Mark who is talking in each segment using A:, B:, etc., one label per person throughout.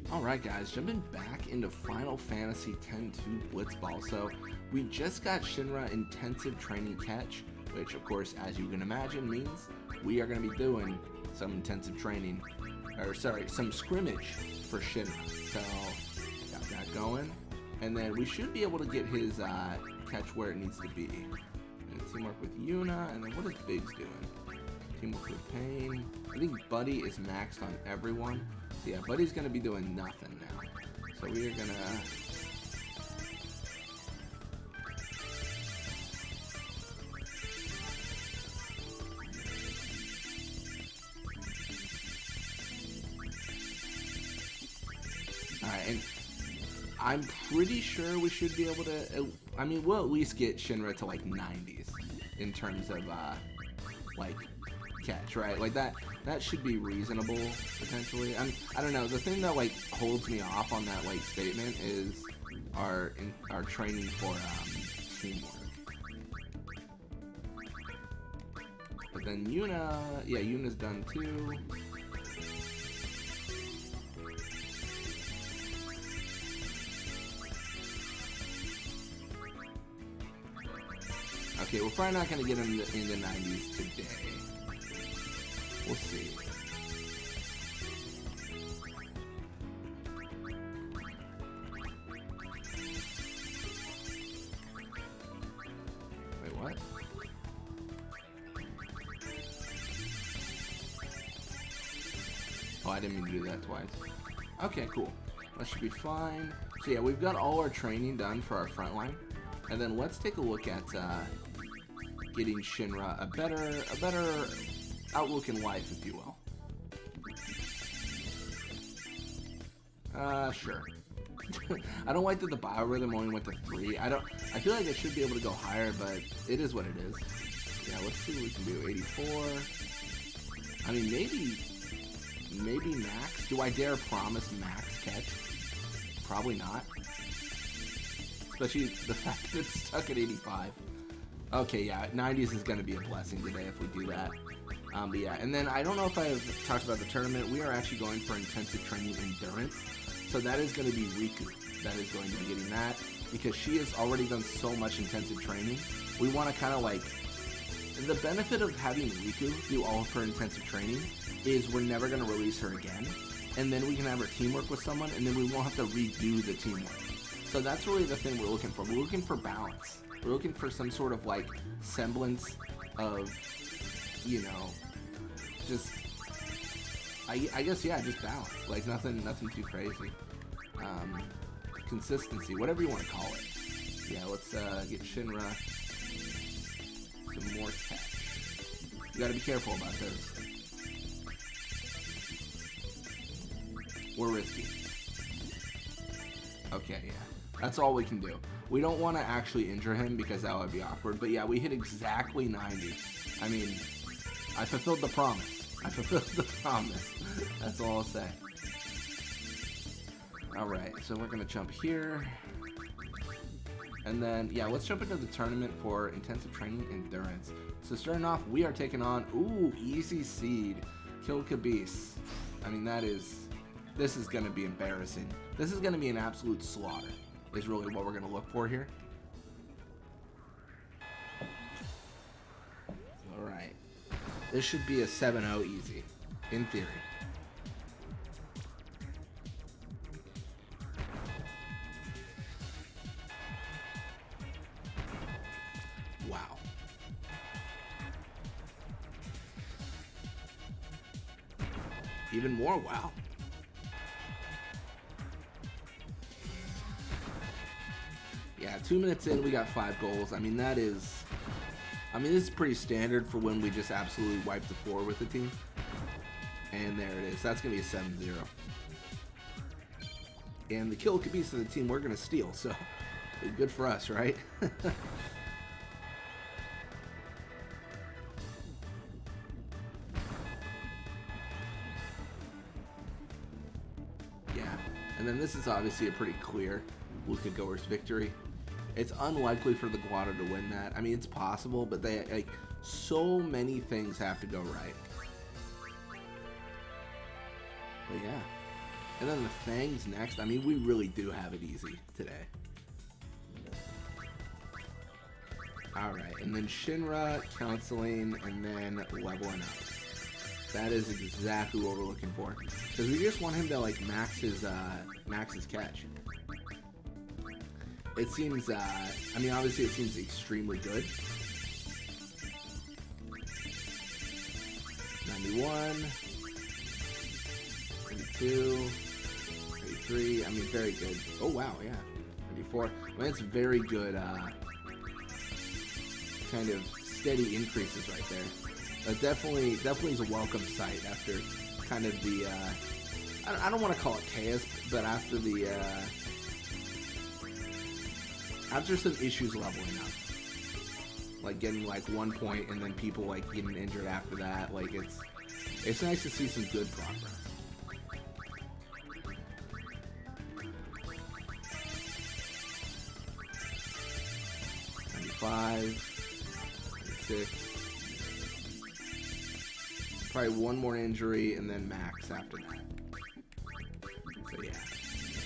A: Alright guys, jumping back into Final Fantasy X-2 Blitzball. So, we just got Shinra Intensive Training Catch, which of course, as you can imagine, means we are going to be doing some intensive training, or sorry, some scrimmage for Shinra. So, got that going. And then we should be able to get his catch where it needs to be. And teamwork with Yuna, and then what is Biggs doing? Teamwork with Pain. I think Buddy is maxed on everyone. So yeah, Buddy's gonna be doing nothing now. So we are gonna Alright, and I'm pretty sure we should be able to I mean we'll at least get Shinra to like 90s in terms of like catch, right? Like that should be reasonable potentially. I don't know. The thing that like holds me off on that like statement is our training for teamwork. But then Yuna, yeah, Yuna's done too. Okay, we're probably not gonna get him in the 90s today. We'll see. Wait, what? Oh, I didn't mean to do that twice. Okay, cool. That should be fine. So yeah, we've got all our training done for our front line. And then let's take a look at getting Shinra a better outlook in life, if you will. Sure. I don't like that the biorhythm only went to 3. I feel like I should be able to go higher, but it is what it is. Yeah, let's see what we can do. 84. I mean, maybe max. Do I dare promise max catch? Probably not. Especially the fact that it's stuck at 85. Okay, yeah, 90s is going to be a blessing today if we do that. But yeah, and then I don't know if I've talked about the tournament. We are actually going for intensive training endurance. So that is going to be Rikku. That is going to be getting that because she has already done so much intensive training. We want to kind of like... The benefit of having Rikku do all of her intensive training is we're never going to release her again. And then we can have her teamwork with someone and then we won't have to redo the teamwork. So that's really the thing we're looking for. We're looking for balance. We're looking for some sort of like semblance of, you know, just I guess yeah, just balance. Like nothing too crazy. Consistency, whatever you want to call it. Yeah, let's get Shinra some more tech. You gotta be careful about this. We're risky. Okay, yeah. That's all we can do. We don't want to actually injure him because that would be awkward. But yeah, we hit exactly 90. I mean, I fulfilled the promise. I fulfilled the promise. That's all I'll say. Alright, so we're going to jump here. And then, yeah, let's jump into the tournament for intensive training endurance. So starting off, we are taking on, ooh, easy seed. Kill Kabis. I mean, this is going to be embarrassing. This is going to be an absolute slaughter, is really what we're going to look for here. Alright. This should be a 7-0 easy, in theory. Wow. Even more wow. Yeah, 2 minutes in, we got 5 goals. I mean, this is pretty standard for when we just absolutely wipe the floor with the team. And there it is. That's going to be a 7-0. And the kill could be to the team we're going to steal, so good for us, right? Yeah, and then this is obviously a pretty clear Luca Goer's victory. It's unlikely for the Guado to win that. I mean, it's possible, but they like so many things have to go right. But yeah, And then the Fangs next. I mean, we really do have it easy today. Alright, and then Shinra, counseling, and then leveling up. That is exactly what we're looking for. Because we just want him to, like, max his catch. It seems, I mean, obviously it seems extremely good. 91, 92, 93, I mean, very good. Oh, wow, yeah. 94. I mean, it's very good, kind of steady increases right there. That definitely is a welcome sight after kind of the, I don't want to call it chaos, but after the, after some issues leveling up. Like getting like 1 point and then people like getting injured after that. Like it's nice to see some good progress. $95, $96. Probably one more injury and then max after that. So yeah.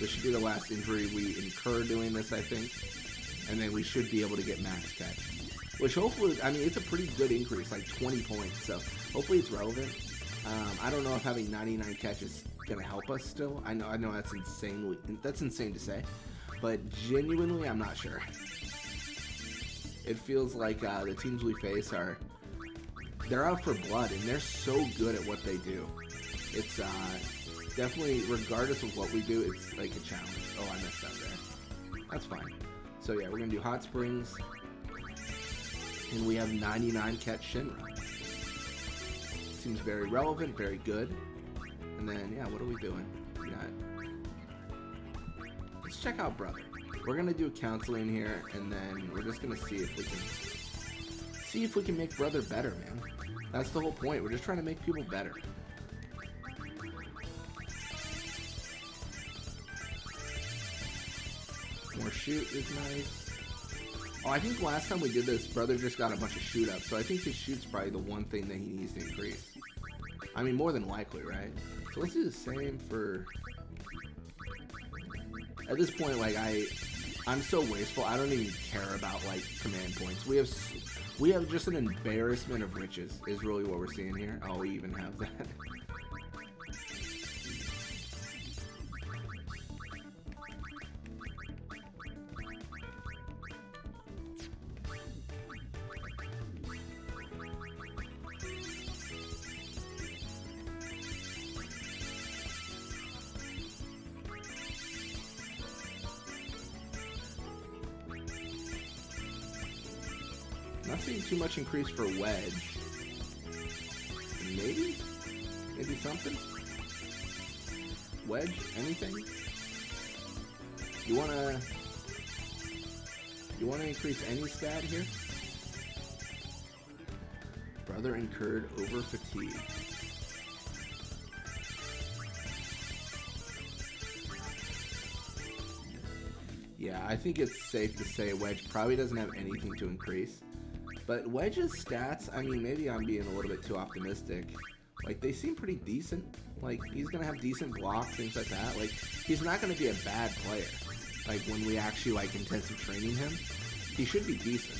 A: This should be the last injury we incur doing this, I think. And then we should be able to get max catch. Which hopefully, I mean, it's a pretty good increase, like 20 points. So hopefully it's relevant. I don't know if having 99 catch is going to help us still. I know that's insane to say. But genuinely, I'm not sure. It feels like the teams we face they're out for blood, and they're so good at what they do. It's definitely, regardless of what we do, it's like a challenge. Oh, I messed up there. That's fine. So yeah, we're going to do Hot Springs. And we have 99 catch Shinra. Seems very relevant, very good. And then, yeah, what are we doing? We got... Let's check out Brother. We're going to do counseling here, and then we're just going to see if we can make Brother better, man. That's the whole point. We're just trying to make people better. More shoot is nice. Oh, I think last time we did this, Brother just got a bunch of shoot up, so I think his shoot's probably the one thing that he needs to increase. I mean, more than likely, right? So let's do the same for... At this point, like, I'm so wasteful, I don't even care about, like, command points. We have just an embarrassment of riches, is really what we're seeing here. Oh, we even have that. Not seeing too much increase for Wedge. Maybe something? Wedge? Anything? You wanna increase any stat here? Brother incurred over fatigue. Yeah, I think it's safe to say Wedge probably doesn't have anything to increase. But Wedge's stats, I mean, maybe I'm being a little bit too optimistic. Like, they seem pretty decent. Like, he's going to have decent blocks, things like that. Like, he's not going to be a bad player. Like, when we actually, like, intensive training him, he should be decent.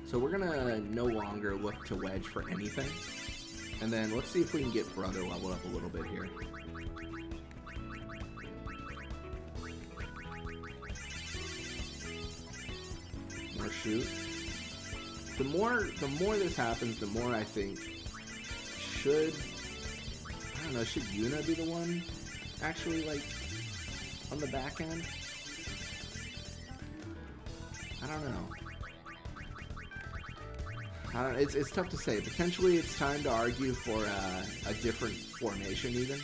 A: So we're gonna no longer look to Wedge for anything. And then let's see if we can get Brother leveled up a little bit here. More shoot. The more this happens, the more I think should Yuna be the one actually, like, on the back end? I don't know. It's tough to say. Potentially it's time to argue for a different formation even.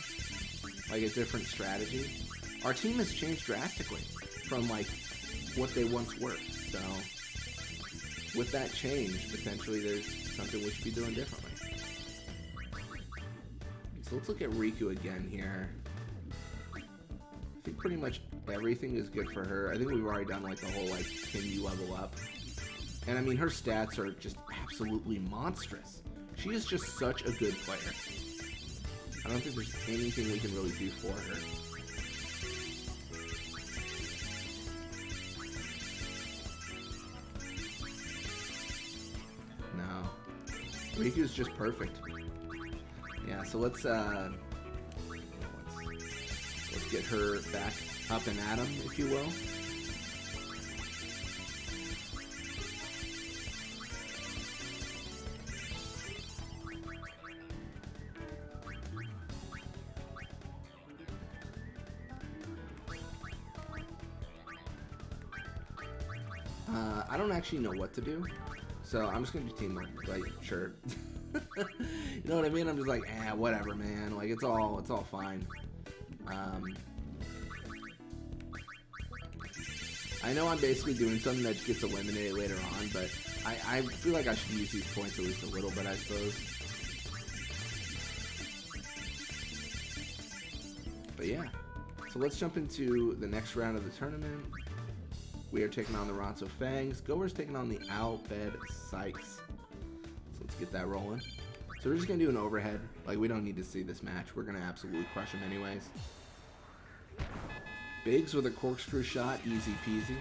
A: Like a different strategy. Our team has changed drastically from like what they once were. So with that change, potentially there's something we should be doing differently. So let's look at Rikku again here. I think pretty much everything is good for her. I think we've already done like the whole like, can you level up? And I mean, her stats are just absolutely monstrous. She is just such a good player. I don't think there's anything we can really do for her. No. Riku's just perfect. Yeah, so let's get her back up and at him, if you will. I don't actually know what to do, so I'm just gonna do teamwork. Like, sure. You know what I mean? I'm just like, whatever, man. Like, it's all fine. I know I'm basically doing something that gets eliminated later on, but I feel like I should use these points at least a little bit, I suppose. But yeah, so let's jump into the next round of the tournament. We are taking on the Ronso Fangs. Goer's taking on the Albed Sykes. So let's get that rolling. So we're just going to do an overhead. Like, we don't need to see this match. We're going to absolutely crush him anyways. Biggs with a corkscrew shot. Easy peasy.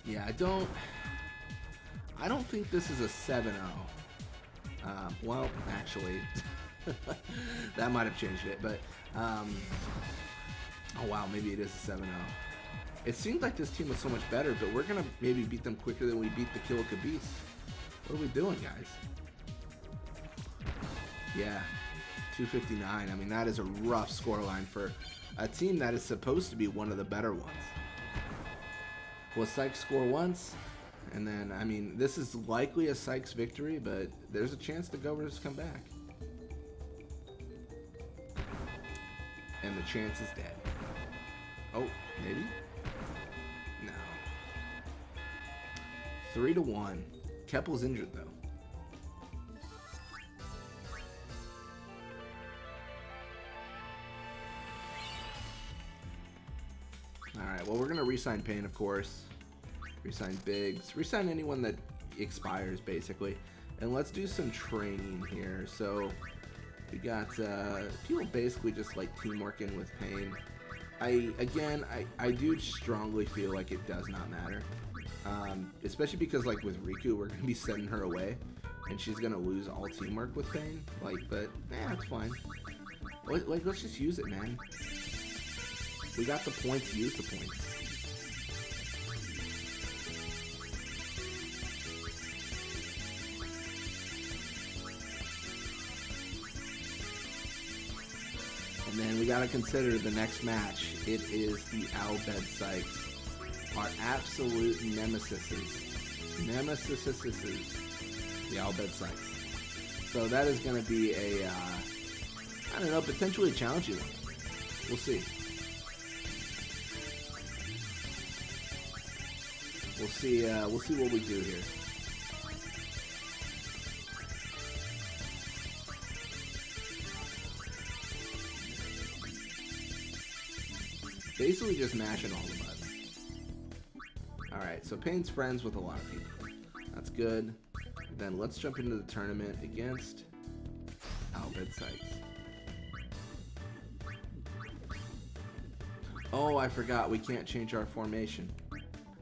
A: Yeah, I don't think this is a 7-0. Well, actually, that might have changed it, but, oh wow, maybe it is a 7-0. It seemed like this team was so much better, but we're going to maybe beat them quicker than we beat the Killer Beast. What are we doing, guys? Yeah, 259. I mean, that is a rough scoreline for a team that is supposed to be one of the better ones. Will Sykes score once? And then, I mean, this is likely a Sykes victory, but there's a chance the Goers come back. And the chance is dead. Oh, maybe? No. 3-1. Keppel's injured, though. Alright, well, we're going to re-sign Payne, of course. Resign Biggs. Resign anyone that expires, basically. And let's do some training here. So, we got people basically just like teamworking with Payne. I do strongly feel like it does not matter. Especially because, like, with Rikku, we're going to be sending her away. And she's going to lose all teamwork with Payne. Like, but, it's fine. Like, let's just use it, man. We got the points, use the points. And then we gotta consider the next match. It is the Albed Sykes, our absolute nemesis. The Albed Sykes. So that is gonna be a, I don't know, potentially a challenging one. We'll see. We'll see what we do here. Basically just mashing all the buttons. Alright, so Payne's friends with a lot of people. That's good. Then let's jump into the tournament against Albed Sykes. Oh, I forgot. We can't change our formation.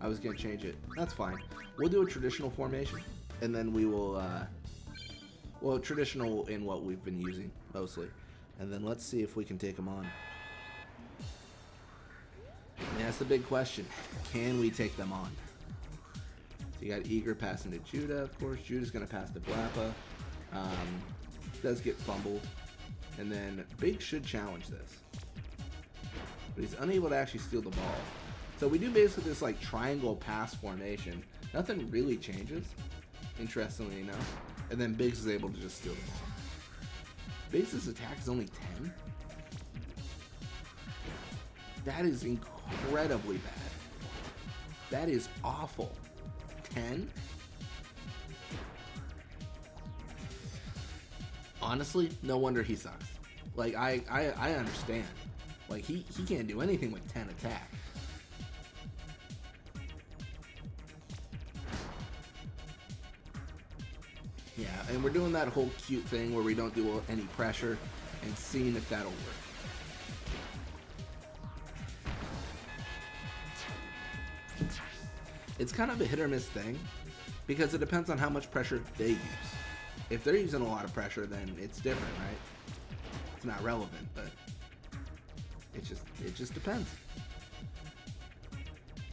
A: I was going to change it. That's fine. We'll do a traditional formation, and then we will, well, traditional in what we've been using, mostly. And then let's see if we can take them on. And that's the big question. Can we take them on? So you got Eager passing to Judah, of course. Judah's going to pass to Blappa. Does get fumbled. And then Big should challenge this. But he's unable to actually steal the ball. So we do basically this like triangle pass formation. Nothing really changes, interestingly enough. And then Biggs is able to just steal the ball. Biggs' attack is only 10. That is incredible. incredibly bad. That is awful. 10? Honestly, no wonder he sucks. Like, I understand. Like, he can't do anything with 10 attack. Yeah, and we're doing that whole cute thing where we don't do any pressure and seeing if that'll work. It's kind of a hit or miss thing because it depends on how much pressure they use. If they're using a lot of pressure, then it's different, right? It's not relevant, but it just depends.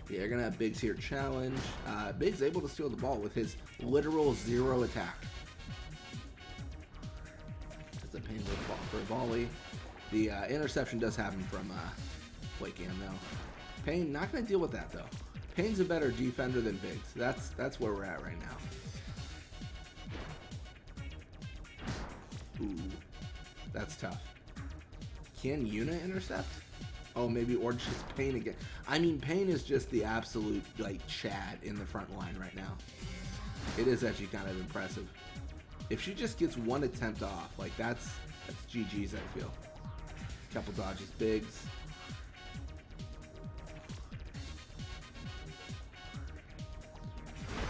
A: Yeah, you're gonna have Biggs here challenge. Biggs able to steal the ball with his literal 0 attack. It's a painful ball for a volley. The interception does happen from Blake Gam though. Payne not gonna deal with that though. Payne's a better defender than Biggs. That's where we're at right now. Ooh, that's tough. Can Yuna intercept? Oh, maybe, or just Payne again. I mean, Payne is just the absolute, like, Chad in the front line right now. It is actually kind of impressive. If she just gets one attempt off, like, that's GG's, I feel. Couple dodges, Biggs.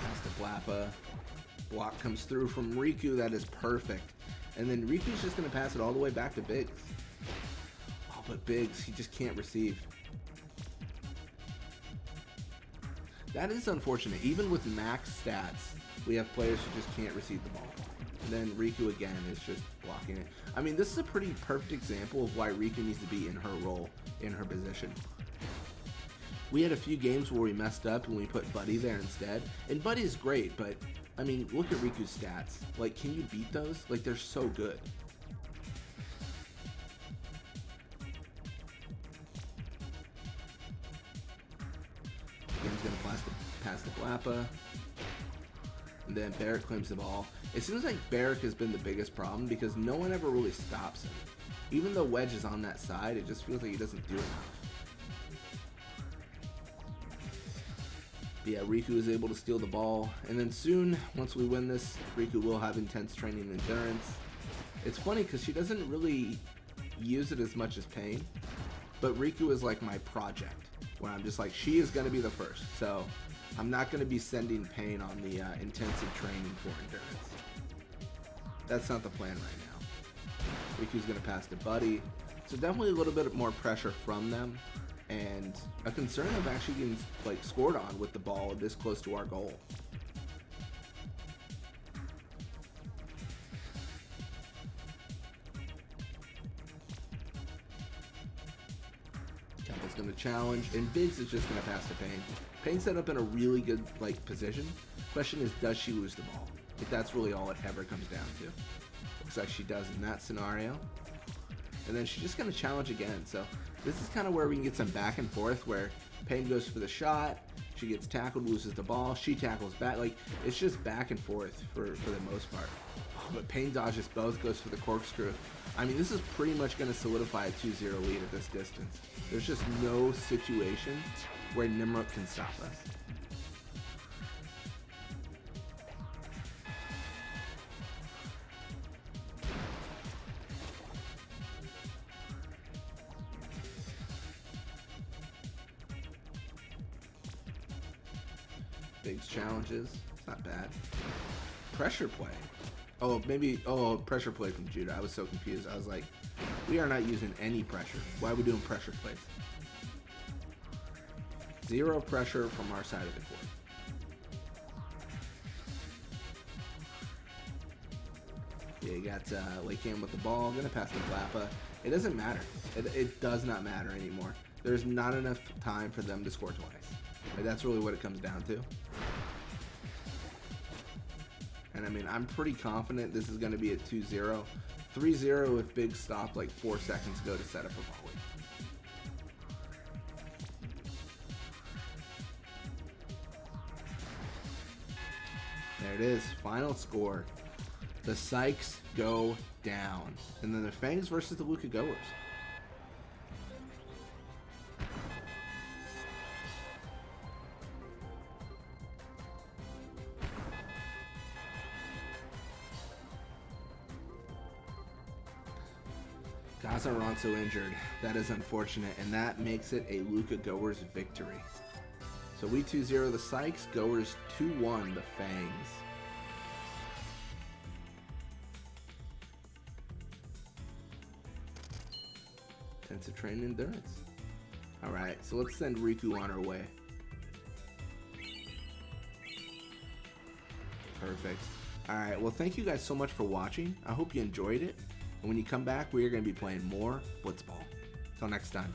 A: Pass to Blappa. Block comes through from Rikku. That is perfect. And then Riku's just going to pass it all the way back to Biggs. Oh, but Biggs, he just can't receive. That is unfortunate. Even with max stats, we have players who just can't receive the ball. And then Rikku again is just blocking it. I mean, this is a pretty perfect example of why Rikku needs to be in her role, in her position. We had a few games where we messed up and we put Buddy there instead. And Buddy is great, but I mean, look at Riku's stats. Like, can you beat those? Like, they're so good. Game's gonna pass the Blappa. And then Barrick claims the ball. It seems like Barrick has been the biggest problem because no one ever really stops him. Even though Wedge is on that side, it just feels like he doesn't do enough. But yeah, Rikku is able to steal the ball. And then soon, once we win this, Rikku will have intense training and endurance. It's funny because she doesn't really use it as much as Payne. But Rikku is like my project, where I'm just like, she is going to be the first. So I'm not going to be sending Payne on the intensive training for endurance. That's not the plan right now. Riku's going to pass to Buddy. So definitely a little bit more pressure from them. And a concern of actually getting like scored on with the ball this close to our goal. Temple's going to challenge, and Biggs is just going to pass to Payne. Payne's set up in a really good like position. Question is, does she lose the ball? If that's really all it ever comes down to. Looks like she does in that scenario. And then she's just going to challenge again. So this is kind of where we can get some back and forth where Payne goes for the shot, she gets tackled, loses the ball, she tackles back. Like, it's just back and forth for the most part. But Payne dodges both, goes for the corkscrew. I mean, this is pretty much going to solidify a 2-0 lead at this distance. There's just no situation where Nimrod can stop us. Biggs challenges. It's not bad. Pressure play. Oh, maybe. Oh, pressure play from Judah. I was so confused. I was like, we are not using any pressure. Why are we doing pressure plays? 0 pressure from our side of the court. Yeah, you got Lake Cam with the ball. Gonna pass to Blappa. It doesn't matter. It does not matter anymore. There's not enough time for them to score twice. Like, that's really what it comes down to. And I mean, I'm pretty confident this is going to be a 2-0. 3-0 if Biggs stopped like 4 seconds ago to set up a volley. There it is. Final score. The Sykes go down. And then the Fangs versus the Luka Goers. Dazaronso injured. That is unfortunate, and that makes it a Luca Goers victory. So we 2-0 the Sykes, Goers 2-1 the Fangs. Intensive training endurance. Alright, so let's send Rikku on her way. Perfect. Alright, well thank you guys so much for watching. I hope you enjoyed it. And when you come back, we are going to be playing more Blitzball. Until next time.